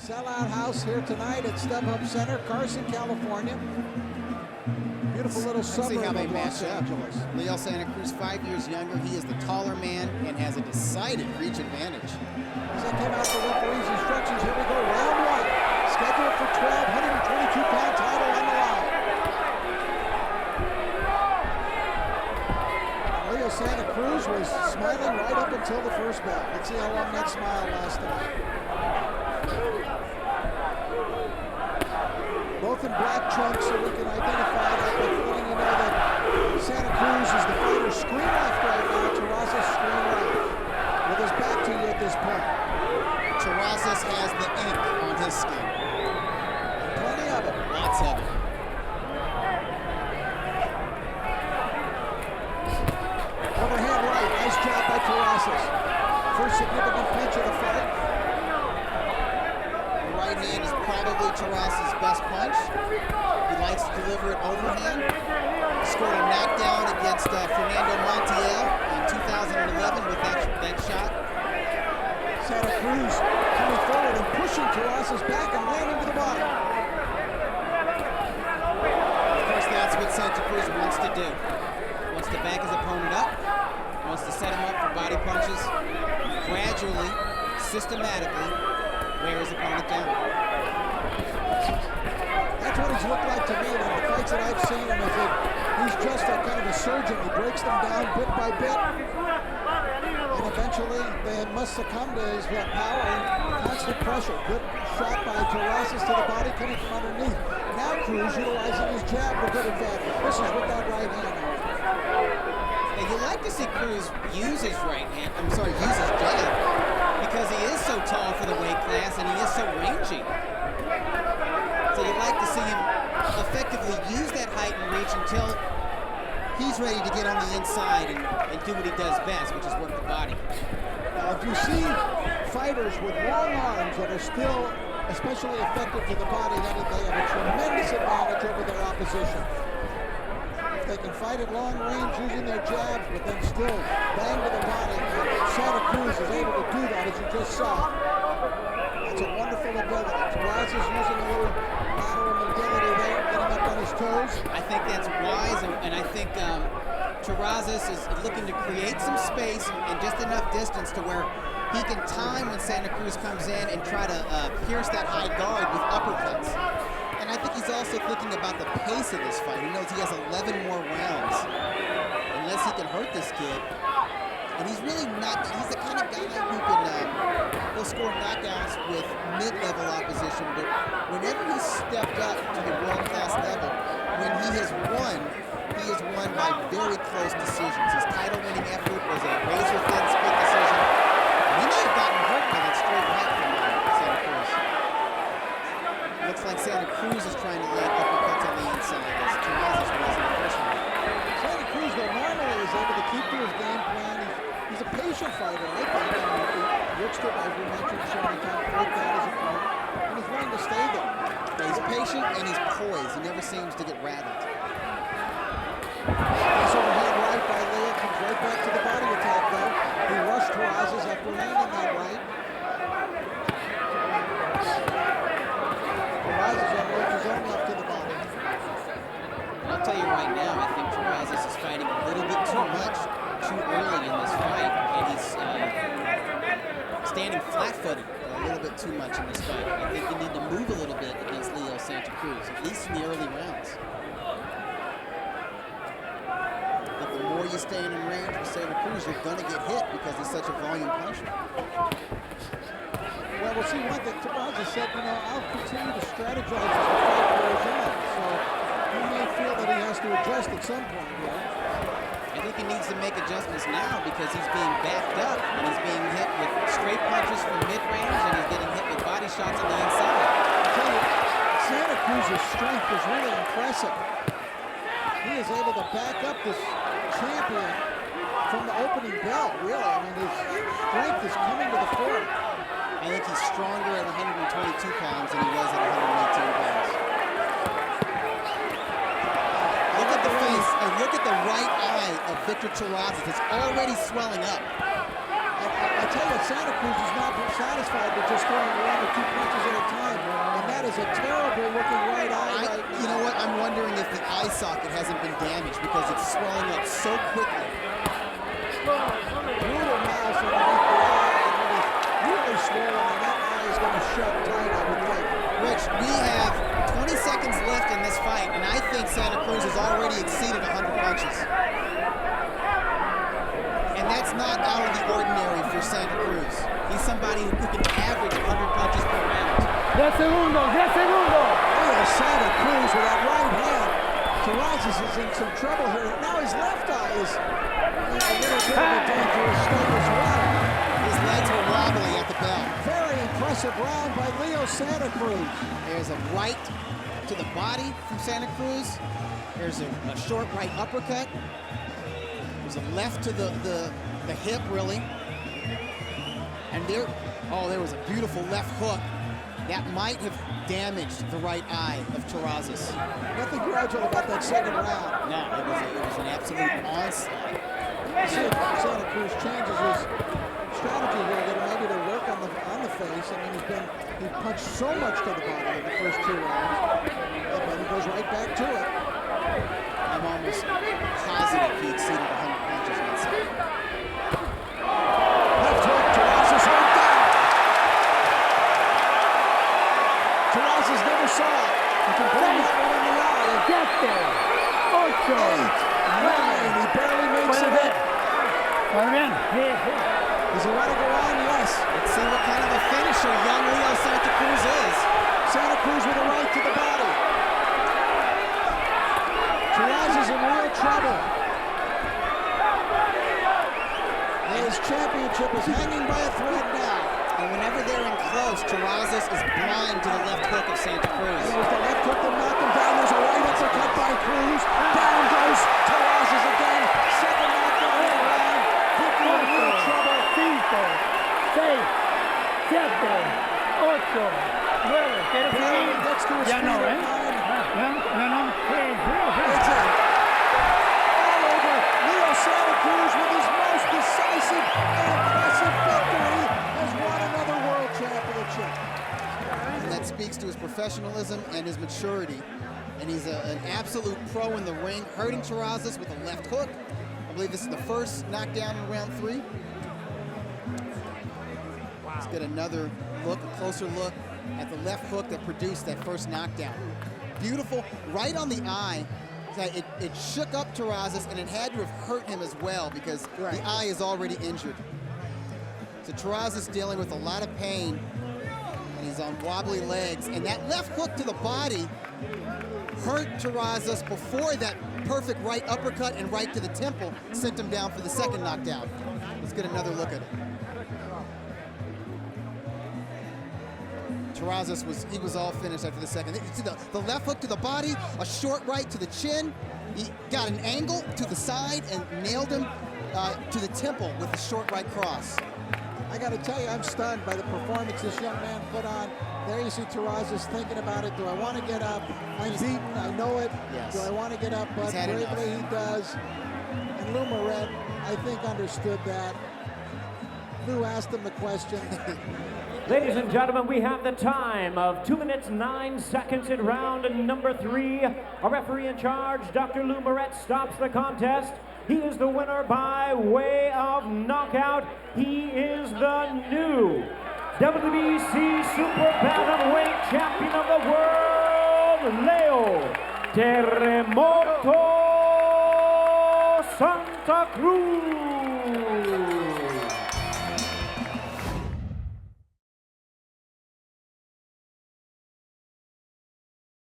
Sellout house here tonight at StubHub Center-Carson, California. Beautiful little suburb of Los Angeles. Leo Santa Cruz, 5 years younger. He is the taller man and has a decided reach advantage. As that came out the referee's instructions, here we go, round one. Scheduled for 12, 122-pound title on the line. Leo Santa Cruz was smiling right up until the first bell. Let's see how long that smile lasts tonight. Both in black trunks, so we can identify that by letting you know that Santa Cruz is the fighter screen left right now, Terrazas screen right. With his back to you at this point. Terrazas has the ink on his skin. Plenty of it. Lots of it. Overhand right, nice job by Terrazas. First significant punch of the fight. The right hand is probably Terrazas' best punch. He likes to deliver it overhand. He scored a knockdown against Fernando Montiel in 2011 with that shot. Santa Cruz coming forward and pushing Terrazas back and landing to the bottom. Of course, that's what Santa Cruz wants to do. Wants to back his opponent up, wants to set him up for body punches, gradually, systematically, wear his opponent down. That's what he's looked like to me in the fights that I've seen him, is that he's just a kind of a surgeon. He breaks them down bit by bit, and eventually they must succumb to his power and constant pressure. Good shot by Terrazas to the body coming from underneath. Now Cruz utilizing his jab for good advantage. This is with that right hand. And you like to see Cruz use his use his jab, because he is so tall for the weight class and he is so rangy. So you like to see him effectively use that height and reach until he's ready to get on the inside and do what he does best, which is work the body. Now, if you see fighters with long arms that are still especially effective to the body, then they have a tremendous advantage over their opposition. If they can fight at long range using their jabs, but then still bang to the body, Santa Cruz is able to do that, as you just saw. That's a wonderful ability. Cruz is using a little lateral mobility there, getting up on his toes. I think that's wise, and I think Terrazas is looking to create some space and just enough distance to where he can time when Santa Cruz comes in and try to pierce that high guard with uppercuts. And I think he's also thinking about the pace of this fight. He knows he has 11 more rounds. Unless he can hurt this kid. And he's really not, he's the kind of guy who can, he'll score knockdowns with mid-level opposition, but whenever he's stepped up to the world-class level, when he has won by very close decisions. His title-winning effort was a razor-thin split decision. He may have gotten hurt by that straight right from Santa Cruz. Looks like Santa Cruz is trying to land uppercuts on the inside, as Terrazas was in the first round. Santa Cruz, though, normally is able to keep to his game plan. He's a patient fighter, I think. He looks to, as we mentioned, showing time to break down his opponent, and he's willing to stay there. He's patient and he's poised. He never seems to get rattled. Nice overhand right by Leo, comes right back to the body attack, though. He rushed Terrazas after landing that right. Terrazas unloads his own left to the body. I'll tell you right now, I think Terrazas is fighting a little bit too much, too early in this fight, and he's standing flat-footed a little bit too much in this fight. I think you need to move a little bit against Leo Santa Cruz, at least in the early rounds. But the more you stay in range with Santa Cruz, you're going to get hit because he's such a volume puncher. Well, we'll see one thing. Terrazas said, I'll continue to strategize as the fight goes on. So he may feel that he has to adjust at some point, I think he needs to make adjustments now because he's being backed up and he's being hit with straight punches from mid-range and he's getting hit with body shots on the inside. I tell you, Santa Cruz's strength is really impressive. He is able to back up this champion from the opening bell, really. I mean, his strength is coming to the fore. I think he's stronger at 122 pounds than he was at 118 pounds. Look at the face and look at the right eye of Victor Terrazas. It's already swelling up. I tell you, Santa Cruz is not satisfied with just throwing 1 or 2 punches at a time, and that is a terrible looking right eye right now. You know what? I'm wondering if the eye socket hasn't been damaged because it's swelling up so quickly. Brutal mouse underneath the eye, and it is really swollen, and that eye is going to shut tight, I would think. Rich, we have 20 seconds left in this fight, and I think Santa Cruz has already exceeded 100 punches. And that's not out of the ordinary for Santa Cruz. He's somebody who can average 100 punches per round. 10 segundos, 10 segundos. Look at Santa Cruz with that right hand. Terrazas is in some trouble here. Now his left eye is in a little bit of a dangerous state as well. His legs were wobbly at the bell. Very impressive round by Leo Santa Cruz. There's a right to the body from Santa Cruz. There's a short right uppercut. There's a left to the hip, really. And there was a beautiful left hook that might have damaged the right eye of Terrazas. Nothing gradual about that second round. No, it was an absolute onslaught. See if Santa Cruz changes his strategy here a little, maybe to work on the face. I mean, he punched so much to the body in the first 2 rounds, and then he goes right back to it. I'm almost positive he exceeded 100 punches in that second. Left hook, Terrazas right down. Terrazas never saw it. You can bring that one in the eye. 7, 8, 9, he barely makes it up. Muy bien. Does he want to go on? Yes. Let's see what kind of a finisher young Leo Santa Cruz is. Santa Cruz with a right to the body. Terrazas in real trouble. His championship is hanging by a thread now. And whenever they're in close, Terrazas is blind to the left hook of Santa Cruz. It was the left hook that knocked him down. There's a right uppercut by Cruz. Down goes Terrazas again. Second knockdown in the round. Vicky in real trouble. 5, 6, 7, 8, 9. ¿Quieres Barely seguir? gets to his Ya feet no, at ¿eh? 9. Ya no. That's it. All over. Leo Santa Cruz with his most decisive and impressive victory has won another world championship. And that speaks to his professionalism and his maturity. And he's an absolute pro in the ring, hurting Terrazas with a left hook. I believe this is the first knockdown in round 3. Let's get another look, a closer look at the left hook that produced that first knockdown. Beautiful, right on the eye. It shook up Terrazas, and it had to have hurt him as well because the eye is already injured. So Terrazas dealing with a lot of pain, and he's on wobbly legs. And that left hook to the body hurt Terrazas before that perfect right uppercut and right to the temple sent him down for the second knockdown. Let's get another look at it. Terrazas was all finished after the second. You see the left hook to the body, a short right to the chin. He got an angle to the side and nailed him to the temple with a short right cross. I got to tell you, I'm stunned by the performance this young man put on. There you see Terrazas thinking about it. Do I want to get up? I'm beaten. I know it. Yes. Do I want to get up? But bravely he does. And Lou Moret, I think, understood that. Lou asked him the question. Ladies and gentlemen, we have the time of 2 minutes, 9 seconds in round number 3. Our referee in charge, Dr. Lou Moret, stops the contest. He is the winner by way of knockout. He is the new WBC Super Bantamweight Champion of the World, Leo Terremoto Santa Cruz.